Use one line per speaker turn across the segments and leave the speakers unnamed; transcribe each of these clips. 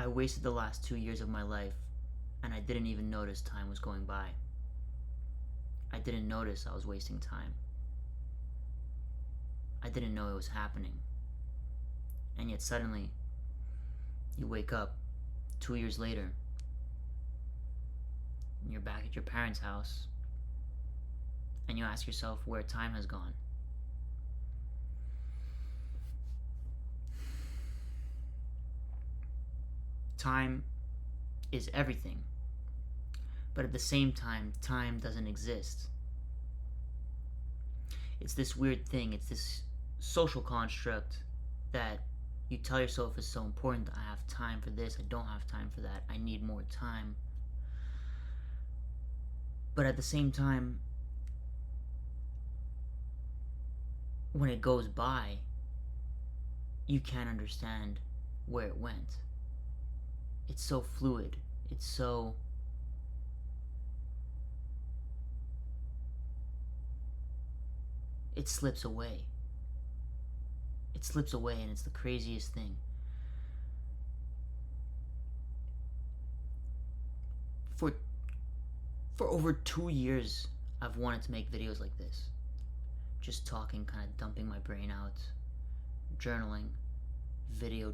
I wasted the last 2 years of my life, and I didn't even notice time was going by. I didn't notice I was wasting time. I didn't know it was happening. And yet suddenly, you wake up 2 years later, and you're back at your parents' house, and you ask yourself where time has gone. Time is everything, but at the same time, time doesn't exist. It's this weird thing, it's this social construct that you tell yourself is so important. I have time for this, I don't have time for that, I need more time. But at the same time, when it goes by, you can't understand where it went. It's so fluid. It's so... it slips away. It slips away, and it's the craziest thing. For over 2 years, I've wanted to make videos like this. Just talking, kind of dumping my brain out. Journaling, video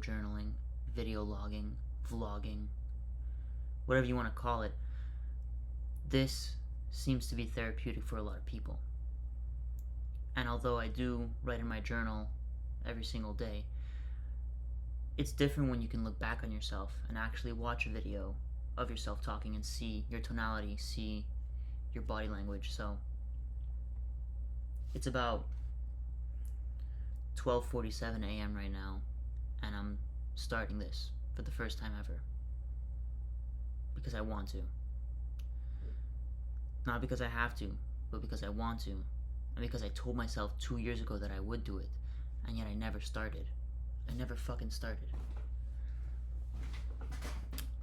logging, vlogging, whatever you want to call it. This seems to be therapeutic for a lot of people. And although I do write in my journal every single day, it's different when you can look back on yourself and actually watch a video of yourself talking and see your tonality, see your body language. So it's about 12:47 a.m. right now, and I'm starting this for the first time ever because I want to. Not because I have to, but because I want to, and because I told myself 2 years ago that I would do it, and yet I never started. I never fucking started.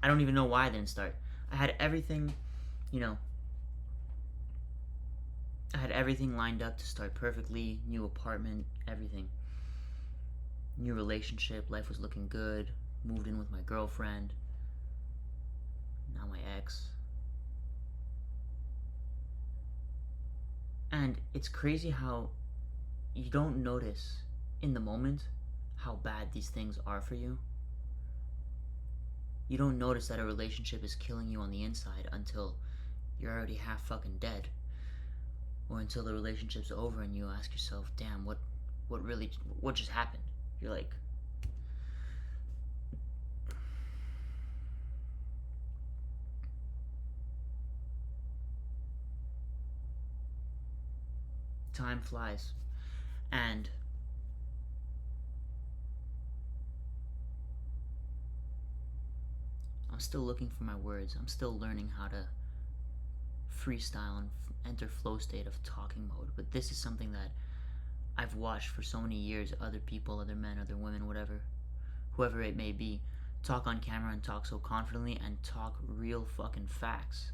I don't even know why I didn't start. I had everything, I had everything lined up to start perfectly. New apartment, everything. New relationship, life was looking good. Moved in with my girlfriend. Now my ex. And it's crazy how you don't notice in the moment how bad these things are for you. You don't notice that a relationship is killing you on the inside until you're already half fucking dead. Or until the relationship's over and you ask yourself, damn, what just happened? You're like, time flies. And I'm still looking for my words. I'm still learning how to freestyle and enter flow state of talking mode. But this is something that I've watched for so many years. Other people, other men, other women, whoever it may be, talk on camera and talk so confidently and talk real fucking facts.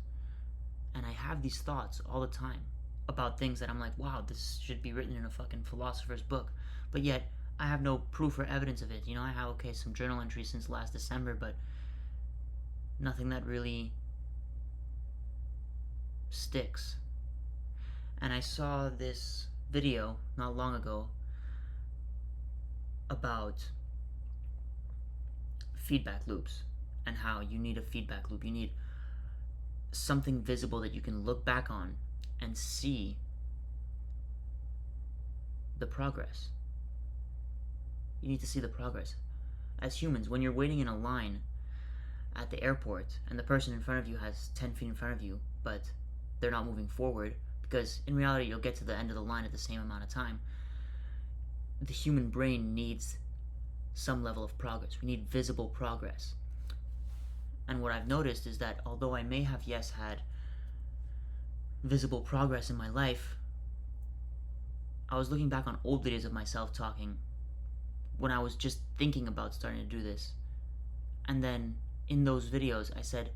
And I have these thoughts all the time about things that I'm like, wow, this should be written in a fucking philosopher's book. But yet, I have no proof or evidence of it. I have, some journal entries since last December, but nothing that really sticks. And I saw this video not long ago about feedback loops and how you need a feedback loop. You need something visible that you can look back on and see the progress. You need to see the progress. As humans, when you're waiting in a line at the airport and the person in front of you has 10 feet in front of you, but they're not moving forward, because in reality you'll get to the end of the line at the same amount of time. The human brain needs some level of progress. We need visible progress. And what I've noticed is that although I may have, yes, had visible progress in my life, I was looking back on old videos of myself talking when I was just thinking about starting to do this. And then in those videos I said,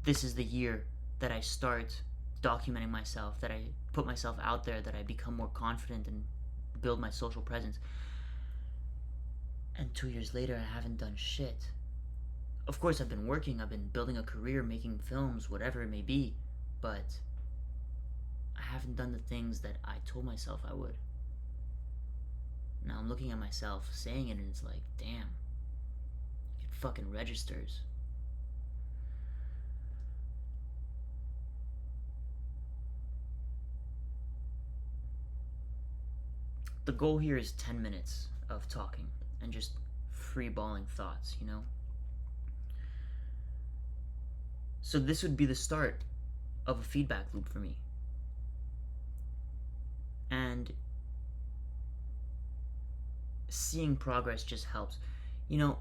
this is the year that I start documenting myself, that I put myself out there, that I become more confident and build my social presence. And 2 years later, I haven't done shit. Of course, I've been working, I've been building a career, making films, whatever it may be, but I haven't done the things that I told myself I would. Now I'm looking at myself saying it, and it's like, damn, it fucking registers. The goal here is 10 minutes of talking and just free-balling thoughts, you know? So this would be the start of a feedback loop for me. And seeing progress just helps. You know,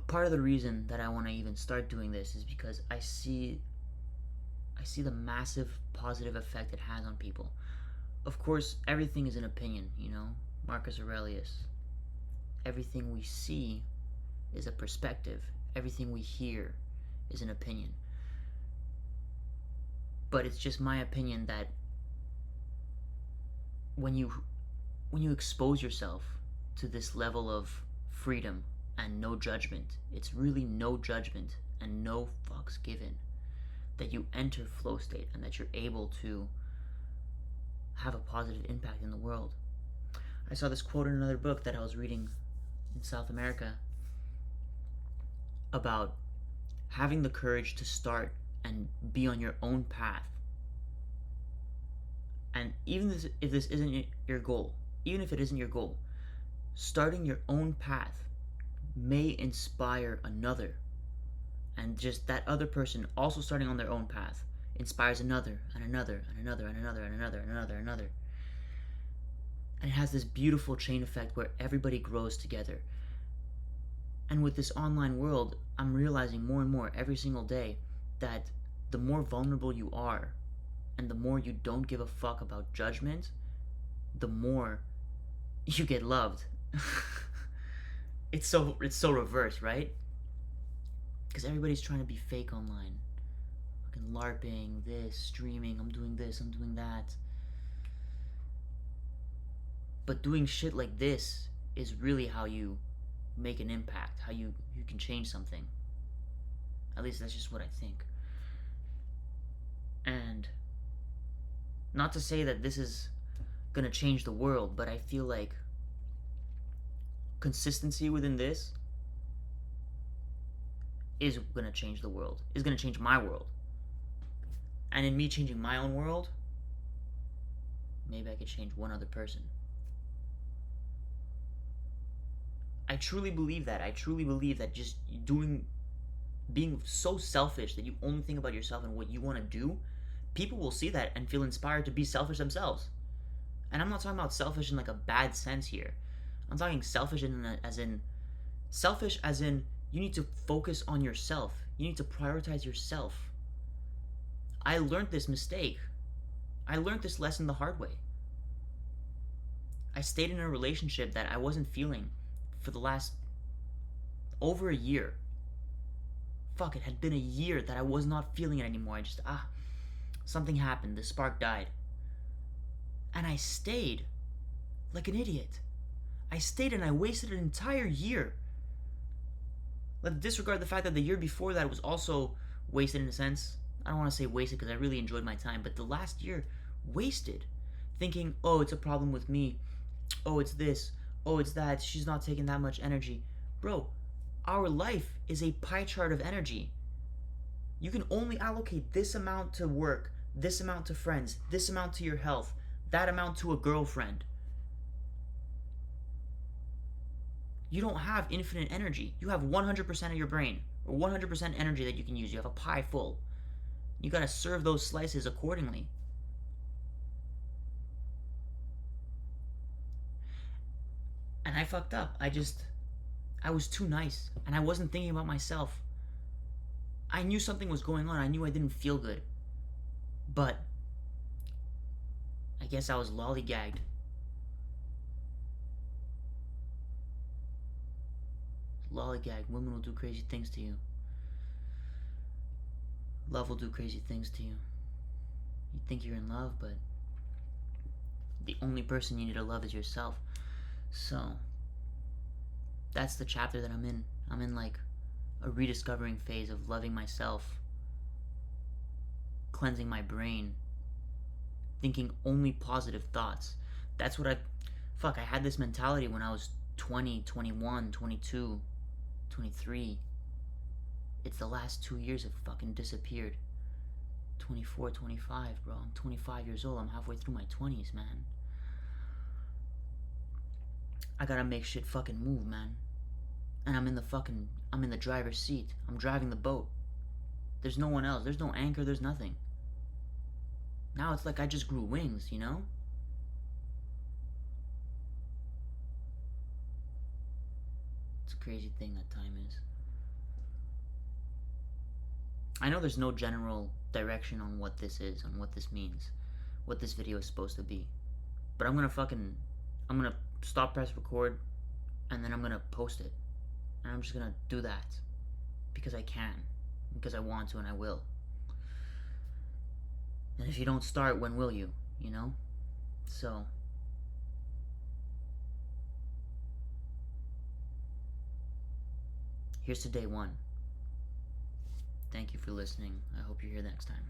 part of the reason that I want to even start doing this is because I see the massive positive effect it has on people. Of course, everything is an opinion, you know? Marcus Aurelius. Everything we see is a perspective. Everything we hear is an opinion. But it's just my opinion that when you expose yourself to this level of freedom and no judgment, it's really no judgment and no fucks given, that you enter flow state and that you're able to have a positive impact in the world. I saw this quote in another book that I was reading in South America about having the courage to start and be on your own path. And even if this isn't your goal, even if it isn't your goal, starting your own path may inspire another. And just that other person also starting on their own path inspires another and another and another and another and another and another and another. And it has this beautiful chain effect where everybody grows together. And with this online world, I'm realizing more and more every single day that the more vulnerable you are and the more you don't give a fuck about judgment, the more you get loved. It's so reverse, right? Because everybody's trying to be fake online. Fucking LARPing, this, streaming, I'm doing this, I'm doing that. But doing shit like this is really how you make an impact, how you can change something. At least that's just what I think. And not to say that this is gonna change the world, but I feel like consistency within this is gonna change the world, is gonna change my world. And in me changing my own world, maybe I could change one other person. I truly believe that. I truly believe that just being so selfish that you only think about yourself and what you want to do, people will see that and feel inspired to be selfish themselves. And I'm not talking about selfish in like a bad sense here. I'm talking selfish as in you need to focus on yourself. You need to prioritize yourself. I learned this mistake. I learned this lesson the hard way. I stayed in a relationship that I wasn't feeling for the last over a year. Fuck, it had been a year that I was not feeling it anymore. I just, something happened. The spark died. And I stayed like an idiot. I stayed and I wasted an entire year. Let's disregard the fact that the year before that was also wasted in a sense. I don't want to say wasted because I really enjoyed my time, but the last year, wasted. Thinking, oh, it's a problem with me. Oh, it's this. Oh, it's that. She's not taking that much energy. Bro, our life is a pie chart of energy. You can only allocate this amount to work, this amount to friends, this amount to your health, that amount to a girlfriend. You don't have infinite energy. You have 100% of your brain, or 100% energy that you can use. You have a pie full. You gotta serve those slices accordingly. And I fucked up. I was too nice, and I wasn't thinking about myself. I knew something was going on. I knew I didn't feel good. But I guess I was lollygagged. Lollygag. Women will do crazy things to you. Love will do crazy things to you. You think you're in love, but the only person you need to love is yourself. So that's the chapter that I'm in. I'm in like a rediscovering phase of loving myself, cleansing my brain, thinking only positive thoughts. That's what I had this mentality when I was 20, 21, 22, 23. It's the last 2 years have fucking disappeared. 24, 25, bro. I'm 25 years old. I'm halfway through my 20s, man. I gotta make shit fucking move, man. And I'm in the driver's seat. I'm driving the boat. There's no one else. There's no anchor. There's nothing. Now it's like I just grew wings, you know? It's a crazy thing that time is. I know there's no general direction on what this is, on what this means, what this video is supposed to be. But I'm gonna stop, press record, and then I'm gonna post it. And I'm just gonna do that. Because I can. Because I want to and I will. And if you don't start, when will you? You know? So, here's to day one. Thank you for listening. I hope you're here next time.